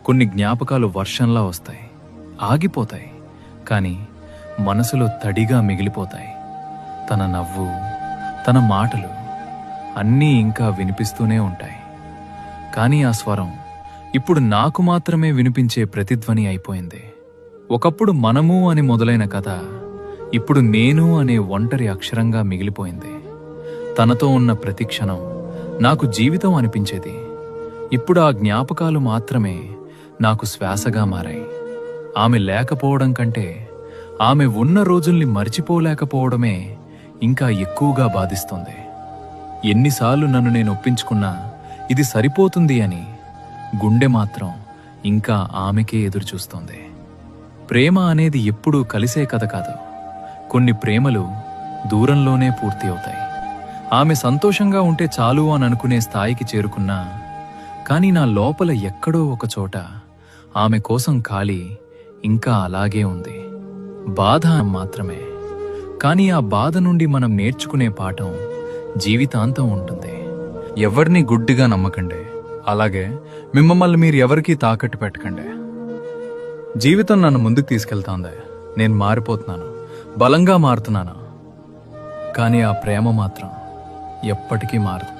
కొన్ని జ్ఞాపకాలు వర్షంలా వస్తాయి, ఆగిపోతాయి, కానీ మనసులో తడిగా మిగిలిపోతాయి. తన నవ్వు, తన మాటలు అన్నీ ఇంకా వినిపిస్తూనే ఉంటాయి. కానీ ఆ స్వరం ఇప్పుడు నాకు మాత్రమే వినిపించే ప్రతిధ్వని అయిపోయింది. ఒకప్పుడు మనము అని మొదలైన కథ ఇప్పుడు నేను అనే ఒంటరి అక్షరంగా మిగిలిపోయింది. తనతో ఉన్న ప్రతి క్షణం నాకు జీవితం అనిపించేది. ఇప్పుడు ఆ జ్ఞాపకాలు మాత్రమే నాకు శ్వాసగా మారాయి. ఆమె లేకపోవడం కంటే ఆమె ఉన్న రోజుల్ని మర్చిపోలేకపోవడమే ఇంకా ఎక్కువగా బాధిస్తుంది. ఎన్నిసార్లు నన్ను నేను ఒప్పించుకున్నా ఇది సరిపోతుంది అని, గుండె మాత్రం ఇంకా ఆమెకే ఎదురుచూస్తోంది. ప్రేమ అనేది ఎప్పుడూ కలిసే కథ కాదు. కొన్ని ప్రేమలు దూరంలోనే పూర్తి అవుతాయి. ఆమె సంతోషంగా ఉంటే చాలు అని అనుకునే స్థాయికి చేరుకున్నా, కానీ నా లోపల ఎక్కడో ఒక చోట ఆమె కోసం ఖాళీ ఇంకా అలాగే ఉంది. బాధ మాత్రమే, కానీ ఆ బాధ నుండి మనం నేర్చుకునే పాఠం జీవితాంతం ఉంటుంది. ఎవరిని గుడ్డిగా నమ్మకండి, అలాగే మిమ్మల్ని మీరు ఎవరికీ తాకట్టు పెట్టకండి. జీవితం నన్ను ముందుకు తీసుకెళ్తోంది. నేను మారిపోతున్నాను, బలంగా మారుతున్నాను, కానీ ఆ ప్రేమ మాత్రం ఎప్పటికీ మారదు.